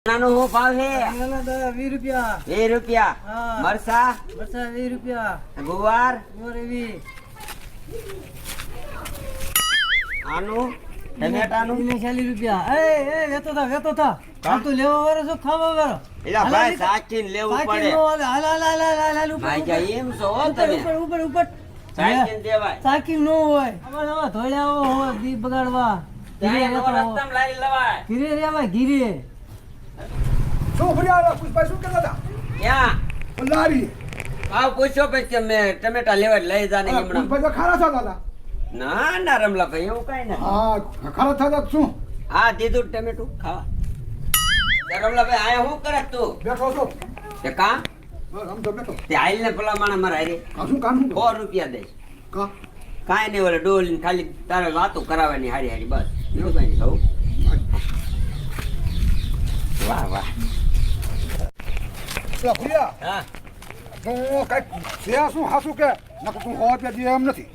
નાનો હું ભાવ છે? 20 રૂપિયા. 20 રૂપિયા. હા. મરસા? મરચાં 20 રૂપિયા. ગુવાર? ગુવાર 20. આનું ટમેટાનું? 40 રૂપિયા. એ વેતો થા. આમ તો લેવા વાળો છો, ખાવા વાળો. એલા ભાઈ સાચીને લેવું પડે. હાલ ભાઈ જા એમ છો હો તમે. ઉપર. સાચીને દેવાય. સાકી નો હોય. આવા ધોળ્યા હોય દી બગાડવા. ત્યાં એનો રસ્તામાં લારી લવાય. ગીરે રેવાય ગીરે. શું ફરિયાદ પુષ્પા શું કરતા હતા? ક્યાં? લારી આવ પૂછો પછી કે મેં ટમેટા લેવા લઈ જાને હમણાં. પુષ્પા તો ખારા થતા હતા. ના ના રમલા ભાઈ એવું કઈ નથી. હા ખારા થતા શું હા દીધું ટમેટું ખાવા. રમલા ભાઈ આયા શું કરે તું? બેઠો છો તે કા? બસ આમ તો બેઠો તે આઈલ ને પેલા માણા મારા હારે આ શું કામ શું 100 રૂપિયા દઈશ. કા કાંઈ નહીં ઓલે ડોલ ખાલી તારે વાતો કરાવવાની હારી હારી બસ એવું કઈ નહીં કહું. વાહ વાહ. પેલા ફરિયા હા તો કઈ છે શું હાસું કે નકર તું 100 રૂપિયા દે એમ નથી.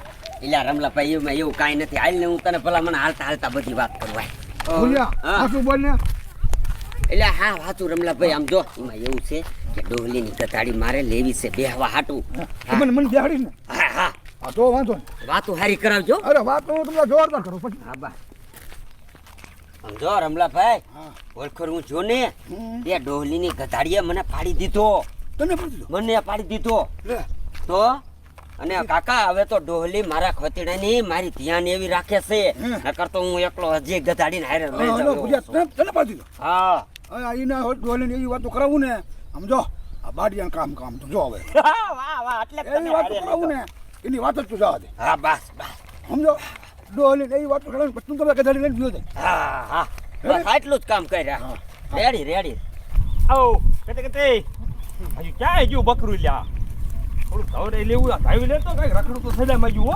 એલા રમલા ભાઈ એવું કાંઈ નથી. હાલ ને હું તને પેલા મને હાલતા બધી વાત કરવાય. ફરિયા હા. હાસું બોલ ને. એટલે હા વાતું રમલા ભાઈ આમ જો એમાં એવું છે કે ડોહલીની ગધાડી મારે લેવી છે બેહવા હાટું. મને બેહાડી ને હા હા હા તો વાંધો નહીં. વાતું હારી કરાવજો. અરે વાત તો હું તમને જોરદાર કરું પછી હા બા સમજો રમલા ભાઈ હા ઓળખર હું જો ને તે ડોહલીની ગધાડીએ મને પાડી દીધો. તને પણ દીધો મને પાડી દીધો લે તો અને કાકા હવે તો ડોહલી મારા ખોતીડાની મારી ધ્યાન એવી રાખે છે નકર તો હું એકલો હજી ગધાડીને હારે લઈ હા જાઉં. ફરિયા તને પાડી દીધો હા હા એના ડોલે એવી વાતો કરાવું ને આમ જો આ બાડિયાનું કામ તો જો હવે વાહ વાહ એટલે એવી વાતો કરાવું ને એની વાત જ તું જવા દે હા બસ બસ સમજો ડોલે એવી વાતો કરાવું પછી તું તમે ગધાડી લઈને ગયો જાય હા હા બસ આટલું જ કામ કર્યા. રેડી આવો કતે હજી ક્યાં ગયું બકરું લ્યા થોડું ધવરે લેવું ધાવી લેતો કઈક રખડું તો થઈ જાય મજુ હો.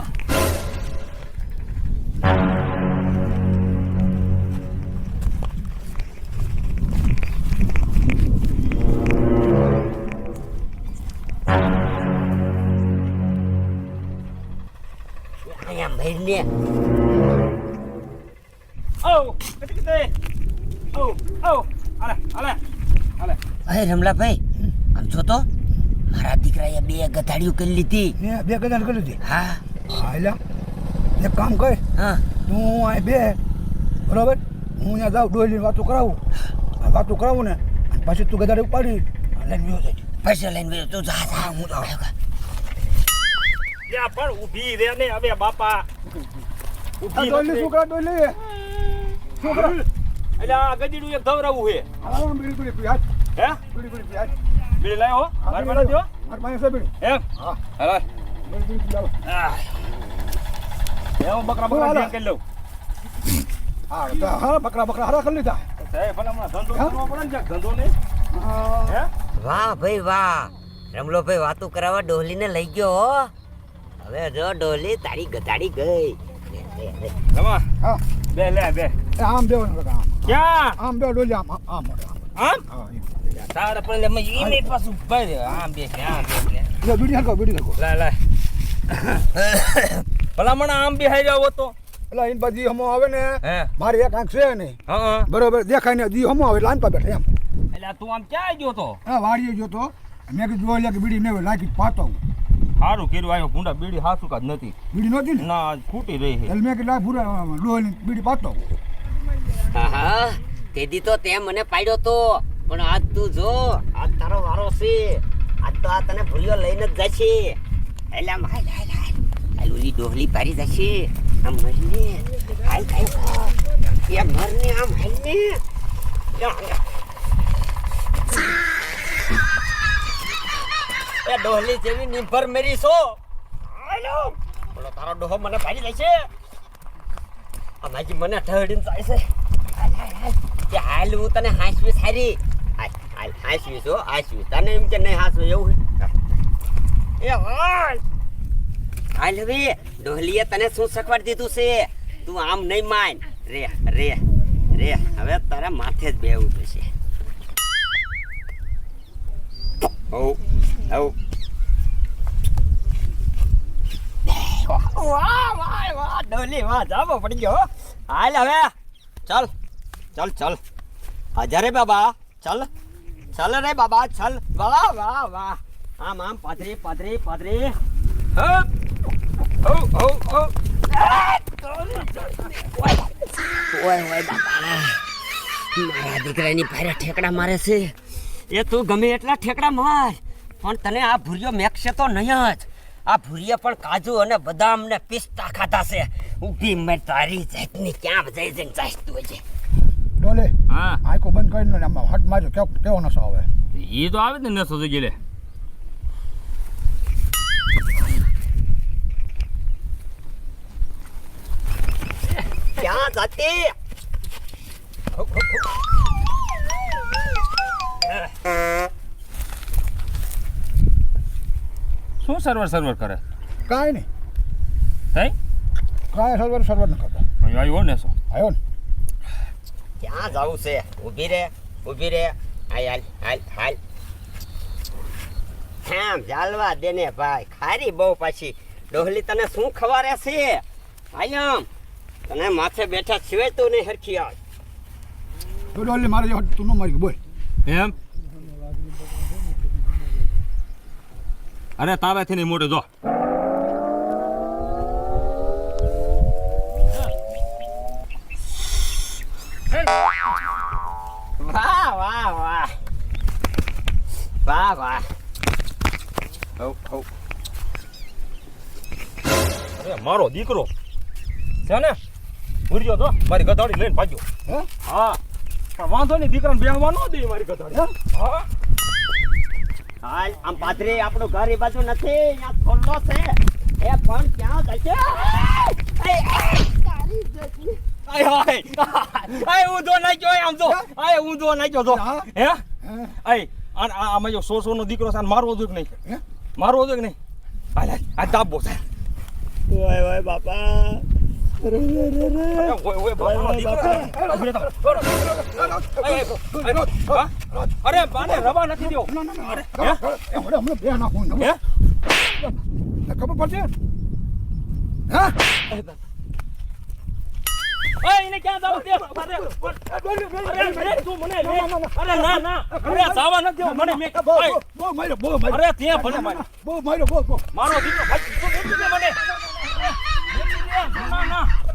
અહીંયા મહિને આવો કતે આવો હાલે અરે રમલાભાઈ આમ જો તો મારા દીકરાએ 2 ગધાડીઓ કરી લીધી. ને બે ગધાડ કરી દીધી હા હા એટલે એક કામ કર હા તું અહીં બે બરાબર હું અહીંયા જાઉં ડોલીની વાતો કરાવું ને અને પછી તું ગધાડી ઉપાડી લઈને ગયો જાય પૈસા લઈને ગયો તું જા જા હું જાઉં. ત્યાં પણ ઊભી રે ને હવે બાપા ઊભી ડોલી નથી. છોકરા ડોલી છોકરા એટલે આ ગદીડું એક ધવરાવું છે આવું બીડી પી હાથ હે બીડી પી હાથ બીડી લાયો માર મને દો મારી પાસે છે બીડી એમ હા હાલો બીડી પી હાલો હું બકરા હાલો. ધ્યાન કરી લઉં હા તો હા બકરા હારા કરી લીધા સાહેબ ભલા હમણાં ધંધો હા? કરવો પડે ને જ્યાં ધંધો નહીં હા હે વાહ ભાઈ વાહ રમલોભાઈ વાતું કરાવવા ડોહલીને લઈ ગયો હો. હવે જો ડોહલી તારી ગધાડી ગઈ. રમા હા બે લે બે એ આમ બે આમ ક્યાં આમ બે ડોલી આમ આમ આમ હા તારે પણ મેં ઈને પાછું ભાઈ આમ બે આમ બે એ બીડી હરકો લા લા ભલા મને આમ બે હાઈ જાવ તો એટલે એની બાજુ હમો આવે ને હે મારી એક આંખ છે નહીં હા બરોબર દેખાય ને દી હમો આવે લાન પા બેઠા એમ એટલે તું આમ ક્યાં ગયો તો હા વાડીએ જો તો મેં કીધું જોઈ લે કે બીડી ને લાગી પાતો સારું કર્યું આવ્યો ભૂંડા બીડી હાસુ કાજ નથી બીડી નહોતી ને ના ખૂટી રહી છે એટલે મેં કીધું આ પૂરા ડોલી બીડી પાતો હા તેદી તો તે મને પાડ્યો તો પણ આજ તું જો આજ તારો વારો છે. આજ તો આ તને ભૂલ્યો લઈને જ જશે. એટલે આમ હાલ ઓલી ડોહલી પારી જશે આમ મરને હાલ એ મરને આમ હાલને એ ડોહલી જેવી નિંભર મેરી છો. હાલો બોલો તારો ડોહો મને પાડી લેશે. અમાજી મને ઠહડીને જાય છે. કે હાલ હું તને હાંસવી સારી હાલ હાંસવી છો હાંસવી તને એમ કે નહીં હાંસવું એવું એ હાલ હાલ હવે ડોહલીએ તને શું શીખવાડી દીધું છે. તું આમ નહીં માન રે રે રે હવે તારા માથે જ બેવું થશે. વાહ ડોલી વાહ જાબો પડી ગયો. હાલ હવે ચાલ 1000 બાબા ચાલ ચાલ રે બાબા ચાલ વાહ વાહ વાહ આમ પાદરી પાદરી પાદરી ઓય ઓય બાપા મારા દીકરાની ભારે ઠેકડા મારે છે એ તું ગમે એટલા ઠેકડા માર પણ તને આ ભૂરિયો મેકશે તો નહીં જ આ ભૂરિયા પણ કાજુ અને બદામ ને પિસ્તા ખાધા છે ઊભી મેં તારી જાતની ક્યાં જઈ જઈને ચાસતું હોય છે ડોલે હા આંખો બંધ કરીને ને આમાં હટ માર્યો કેવો નશો આવે એ તો આવે ને નસો થઈ ગયેલે ક્યાં જાતી શું સર્વર કરે કાંઈ નહીં થઈ કાંઈ સર્વર ન કરતો આવ્યો ને શું આવ્યો ને ક્યાં જવું છે ઊભી રે હાલ હાલ હાલ હાલ આમ ચાલવા દે ને ભાઈ ખારી બહુ પાછી ડોહલી તને શું ખવારે છે આયમ તને માથે બેઠા સિવાય તું નહીં હરખી આવ તો ડોલે મારે જો તું ન મારી બોલ એમ અરે તાવેથી નહીં મોટે જો વાહ વાહ વાહ વાહ વાહ અરે મારો દીકરો છે ને ભૂર્યો તો મારી ગધાડી લઈને ભાગ્યો હે હા પણ વાંધો નહીં દીકરાને બેહવા ન દે મારી ગધાડી હા હાલ આમ પાદરી આપણું ઘર એ બાજુ નથી અહીંયા ખોલ્લો છે એ પણ ક્યાં જશે આય ઊંધો નાખ્યો આમ જો આય ઊંધો નાખ્યો જો હે આય આમાં જો 100 નો દીકરો છે મારવો જોઈએ કે નહીં મારવો જોઈએ કે નહીં હાલ આ દાબો છે ઓય ઓય બાપા અરે બાને રવા નથી દેવો હમણાં બે નાખું ખબર પડશે હા એને ક્યાં જાવ તે અરે તું મને અરે ના ના અરે જાવા નથી દેવો મને મે બહુ માર્યો અરે ત્યાં ભલે માર્યો બહુ માર્યો બહુ મારો દીકરો ભાઈ તું મને ના ના